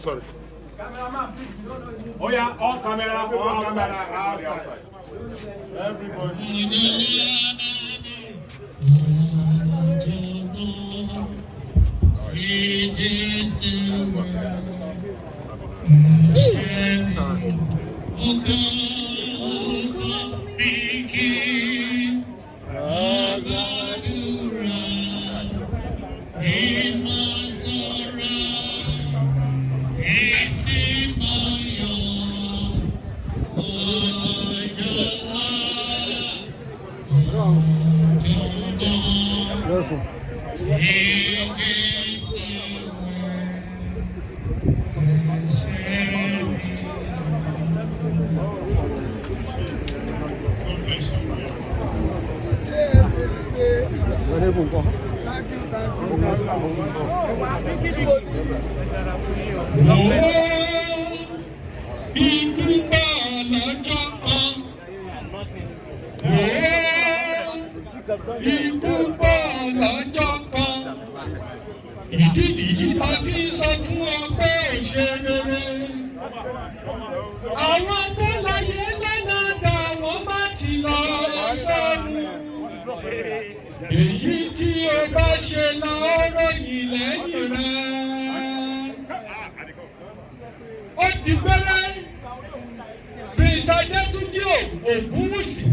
Sorry. Oh yeah, all camera outside. Everybody. Èyí tí o bá ṣe la ọ̀rọ̀ yìí lẹ́yìn rẹ̀. Ó di gbẹ́rẹ́ Prince Adetunji Ogunwusi,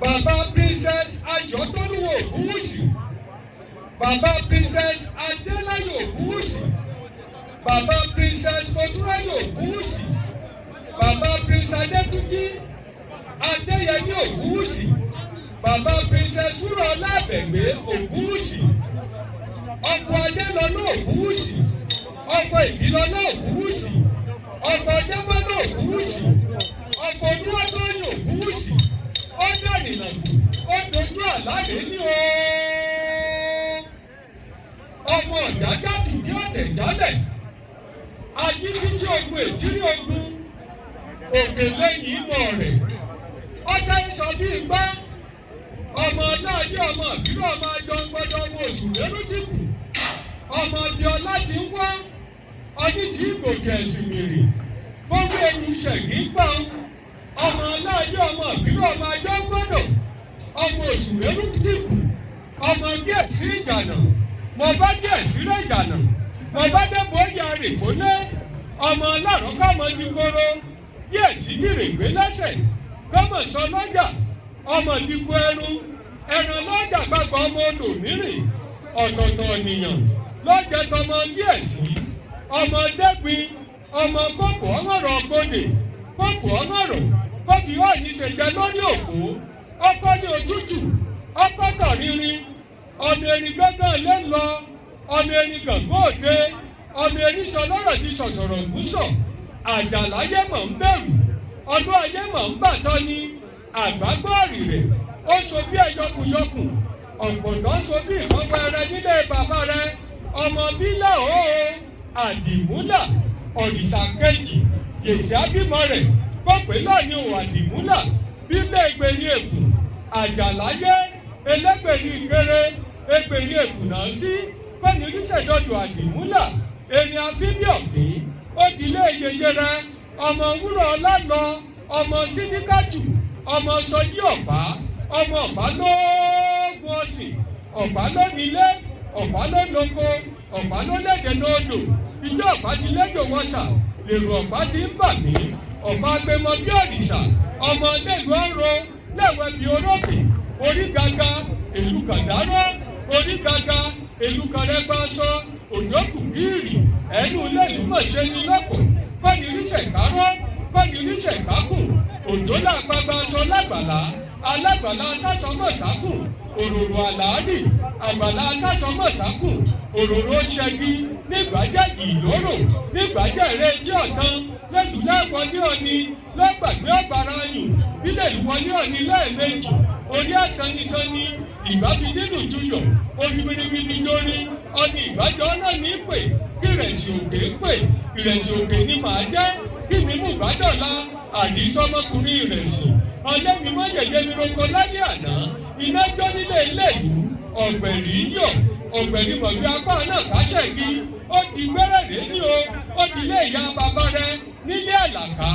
Bàbá Princess Ayọ̀tọ́lúwò Ogunwusi, Bàbá Princess Adeyeye Ogunwusi, Bàbá Princess Fotúnráyọ̀ Ogunwusi, Bàbá Prince Adetunji Adeyemi Ogunwusi, Bàbá Princess Wúrọ̀lá Àbẹ̀gbé Ogunwusi, ọkọ Adélọ́lá Ogunwusi, ọkọ Ìbílọ́lá Ogunwusi, ọkọ Dẹ́mọ́lá Ogunwusi, ọkọ Olúwatóyìn Ogunwusi, ó dànìyànjú, ó dojú àlàyé ní o. Ọmọ Ọ̀jájá fìdí ọ̀tẹ̀ jálẹ̀, ajínigbé ogun ètírí ogun, òkè lẹ́yìn ìmọ̀ rẹ̀, ọjà ìsọ bí igbá. Ọmọ ọláyé ọmọ ìbílẹ̀ ọmọ ajọ ń gbọ́dọ̀ ọmọ oṣù lẹ́nu dìbò, ọmọ Abíọ́lá ti ń wá ọdún tí ìgòkè ẹ̀sìn mìírì gbogbo ẹnu ṣẹ̀gí gbà ń. Ọmọ ọláyé ọmọ ìbílẹ̀ ọmọ ajọ ń gbọ́dọ̀ ọmọ oṣù lẹ́nu dìbò, ọmọ Gẹ̀ẹ́sì Ìgànà, mo bá Gẹ̀ẹ́sì rẹ̀ Ìgànà, mo bá dẹ́gbọ́ ìyá rẹ̀ kólé, ọmọ ọlọ́run kọ́mọ ní gbòòrò Gẹ̀ẹ́sì gírè gbé lẹ́sẹ̀ kọ́mọ sọ lọ́jà. Ọmọ ìdìbò ẹran lọ́jà gbàgbọ́ ọmọ odò mìíràn ọ̀tọ̀ọ̀tọ̀ ènìyàn lọ́jà tọmọ Gẹ̀ẹ́sì, ọmọ Dẹ́gbin, ọmọ kókò ọ̀ngọ̀rọ̀ gbòdè, kókò ọ̀ngọ̀rọ̀ kókì ọ̀yìn ṣèjẹ lórí òkú, ọkọ ní òtútù, ọkọ tọ̀rinrin, ọ̀nà èrì gángan lé ń lọ, ọmọ ẹni gàngó òde ọmọ ẹni sọ lọ́rọ̀ ti sọ̀sọ̀rọ̀ gúúsọ̀ àjàláyé mọ̀ ń bẹ̀rù ọdún ayé mọ̀ ń bàtọ́ ní àgbágbọ́ọ̀rì rẹ̀ ó so bí ẹyọkùyọkùn ọ̀pọ̀dọ̀ so bí ìkọ́pẹ́ rẹ nílé bàbá rẹ ọmọ bílà ó àdìmúlà òrìṣà kejì yèsì ábímọ rẹ̀ pọ̀pẹ́ lọ́ọ̀ni ò àdìmúlà bílẹ̀ ìgbèrí èkó àjàláyé ẹlẹ́gbẹ̀rí ìkéré ẹgbẹ̀rí èkó náà sí pẹ̀lú oníṣẹ̀dọ̀dọ̀ àdìmúlà ẹni abíbí ọ̀gbìn ó dilé yeye rẹ ọmọ wúrọ̀ ọlánà ọmọ sídíkàtù ọmọ sọjí ọ̀pá ọmọ ọ̀pá lóògùn ọ̀sìn ọ̀pá lónílé ọ̀pá lólóko ọ̀pá lólẹ́dẹ̀ lódò ìjọ ọ̀pá ti lẹ́dọ̀ wọ́sà lèrò ọ̀pá ti ń bà mí ọ̀pá gbẹmọ bí òrìṣà ọmọ lẹ́lu ọ̀rọ̀ lẹ́wẹ̀ bí orókè orí gàgà èlú kàdárọ́ orí gàgà èlú kàrẹ́gbàsọ òjò kùbírì ẹnu lẹ́lu mọ̀ṣẹ́ ní lọ́pọ̀ kọ́ni ríṣẹ̀ kárọ́ kọ́ni ríṣẹ̀ kákùn òjò làgbàgbà sọ lágbàlá alágbàlá sásọmọ̀sákùn òróró àlàárì àgbàlá sásọmọ̀sákùn òróró ṣẹ́gi nígbàjẹ́ ìlóró nígbàjẹ́ ìrẹ́jì ọ̀tán lẹ́nu lẹ́wọ̀lé ọ̀ni lọ́gbàgbé ọ̀bàrà yùn bílẹ̀ ìwọlé ọ̀ni lẹ́ẹ̀mejì orí àsanisani ìgbàfi nínú juyọ̀ orí biribiri lórí ọ̀ni ìgbàjọ́ náà ní pè kí ìrẹsì òkè pè ìrẹsì òkè ni màá jẹ́ kí mi mú gbàdọ̀la àdìsọ́mọkùnrin ìrẹsì ọlẹ́mi mọ́ yẹ̀yẹ́ mi roko lálẹ́ àná iná jó nílé ilé ìlú ọ̀gbẹ̀rì yọ̀ ọ̀gbẹ̀rì mọ̀gbẹ́ apá náà káṣẹ́gi ó ti gbẹ́rẹ̀dẹ́ ní o ó ti lé ìyá bàbá rẹ nílé àlàká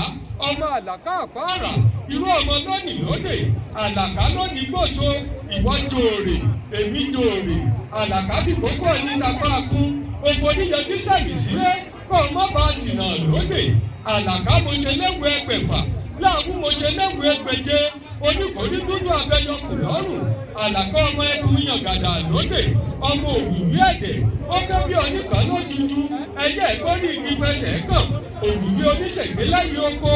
ọmọ àlàká àfáàrà irú ọmọ lónìí lóde àlàká lónìí gbòso ìwọ jòòrè èmi jòòrè àlàká bí kókó ní sapá kún òfò níyọjú sàmì sílé kó o mọ́ bá a sì nà lóde àlàká mo ṣe léwu ẹgbẹ̀fà láàmú mo ṣe léwu ẹgbẹ̀je oníkòrí dúdú abẹ́yọkù lọ́rùn àlàká ọmọ ẹkùn yàngàdà lóde ọmọ òwìwí ẹ̀dẹ̀ ó ké bí oníkan lójújú ẹyẹ ìkórè igi fẹsẹ̀ kàn òwìwí oníṣègbè lẹ́yìn oko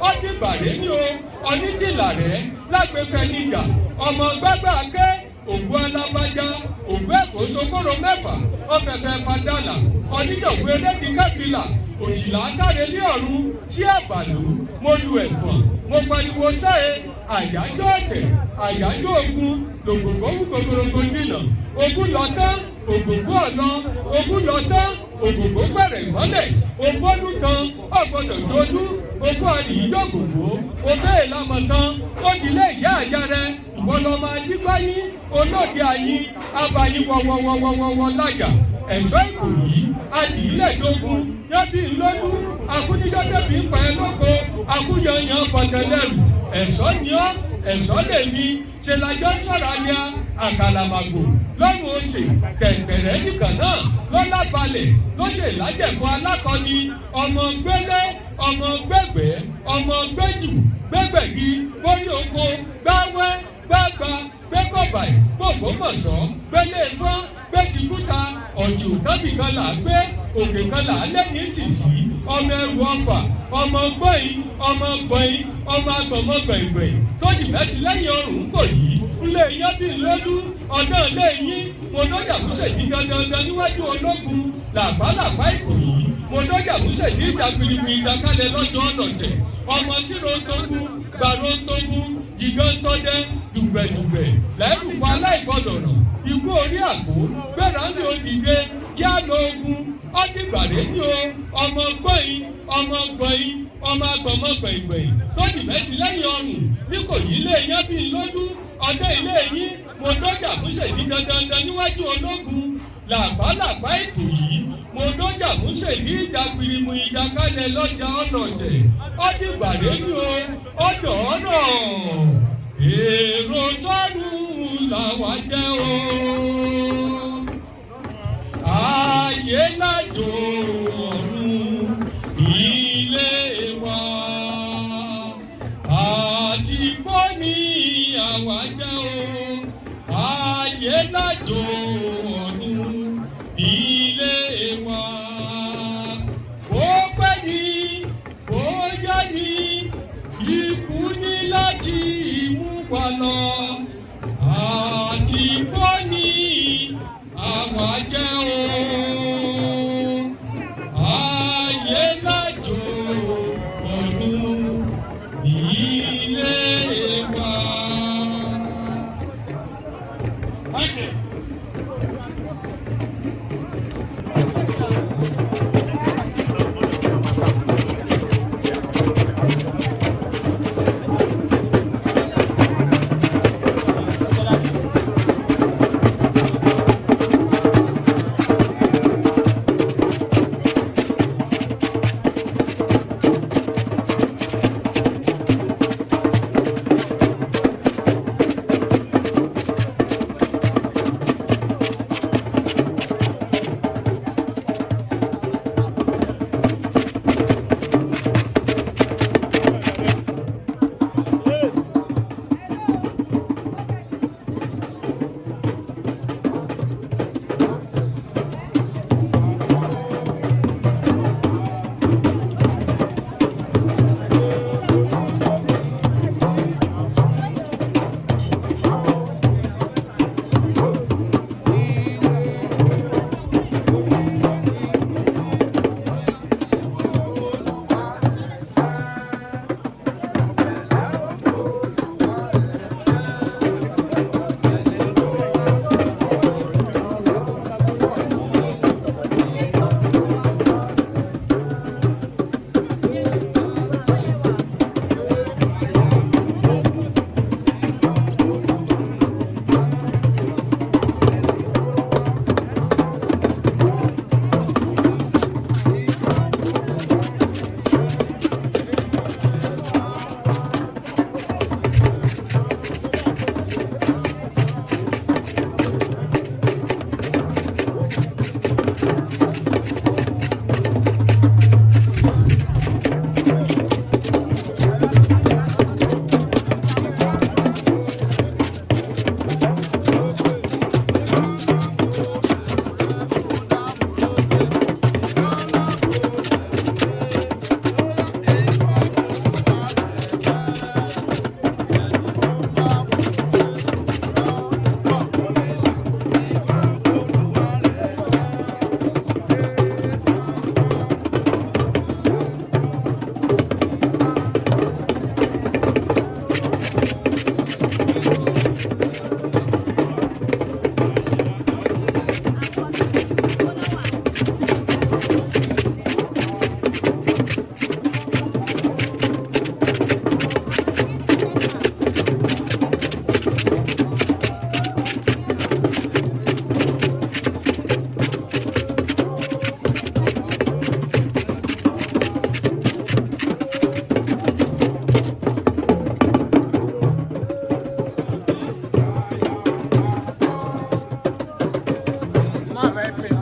ó ti bàrẹ́ ní o onídìlà rẹ̀ lágbèfẹ́ níjà ọmọ gbágbá ké ògùn alábàjá ògùn ẹ̀kọ́ sokoro mẹ́fà ọ̀fẹ̀fẹ̀ padàlà oníjọ̀gbọ́ eléyìí kábìlà òṣìlá kárẹ́lé ọ̀run sí àbàlù mo lu ẹ̀fọ̀n mo pariwo sáyé àyájọ́ ọ̀tẹ̀ àyájọ́ ogun lògbògbò wúkọ̀gbọ̀rọ̀gbọ̀ dìnà ogun lọ tán ògbògbò ọ̀nà ogun lọ tán ògbògbò gbẹ̀rẹ̀ ìmọ́lẹ̀ ògbónú tán ọ̀gbọ́dọ̀ tójú ogún àdìyíjọ́gbògbò òbẹ́ ìlànà tán ó dilé ìyá àyà rẹ ìwọlọ́mọ ajígbáyé olóde ayé abayí wọ́wọ́wọ́wọ́wọ́ láyà ẹ̀ṣọ́ ìkòyí adìyílẹ̀dógún yábí ńlọ́dún akúnídọ́dẹ́bí ń pa ẹ lóko akúyanyan bọ̀tẹ́lẹ́rù ẹ̀ṣọ́ ni ọ́ ẹ̀ṣọ́ lèmi ṣe lájọ́ sọ̀rọ̀ alẹ́ àkàlàmàgbò lọ́rùn oṣè kẹ̀kẹ̀rẹ́ nìkan náà lọ́lá balẹ̀ ló ṣe ìlájẹ̀kọ́ alákọ̀ọ́ni ọmọ gbélé ọmọ gbẹ̀gbẹ́ ọmọ gbẹ́jù gbẹ́gbẹ̀gì bórí oko gbáwẹ́ gbágba gbẹ́kọ̀bàì gbògbómọ̀ṣọ́ gbẹ́lẹ̀ fọ́n gbẹ́tìkúta ọ̀jù tábì kan là á gbé òkè kan là á lẹ́yìn tì sí ọmọ ẹrù ọfà ọmọ gbọ̀yìn ọmọ gbọ̀yìn ọmọ agbọ̀mọ gbẹ̀ngbẹ̀yìn tó jì mẹ́sì lẹ́yìn ọrùn kò yí ńlé yẹn bí lọ́dún ọ̀dọ́ ilé yín mo lọ́jà múṣẹ̀ di dandan níwájú ológun làbálàbá ìkòyí mo lọ́jà múṣẹ̀ di ìjà piripi ìdákalẹ̀ lọ́jọ́ ọ̀nàjẹ̀ ọmọ síro tógún gbàró tógún jìgàn tọ́jẹ́ dùgbẹ̀dùgbẹ̀ lẹ́rù pa aláìgbọ́dọ̀nà ikú orí àgbo gbéra ní òdìdé kí á lọ ogun ọdìgbàdé ní o ọmọ gbọ̀yìn ọmọ gbọ̀yìn ọmọ agbọ̀mọ gbẹ̀ngbẹ̀yìn tó dì mẹ́sì lẹ́yìn ọrùn ní kò yí lé yẹn bí lọ́dún ọdẹ ilé yín mo lọ́jà múṣẹ̀ di dandan níwájú ológun làbálàbá ètò yìí mo lọ́jà múṣẹ̀ ní ìjà pirimu ìjà kálẹ̀ lọ́jà ọ̀nàjẹ̀ ọdìgbàdé ní o ọdọ̀ ọ̀nà èrò sọ́run làwa jẹ́ o ayé lájò ọ̀run ilé wa àti gbọ́ ní àwa jẹ́ o ayé lájò ọ̀run ilé wa ó pẹ́ ní ó yá ní ikú ní láti mú wa lọ àti gbọ́ ní àwa jẹ́ o. Ile-Ife.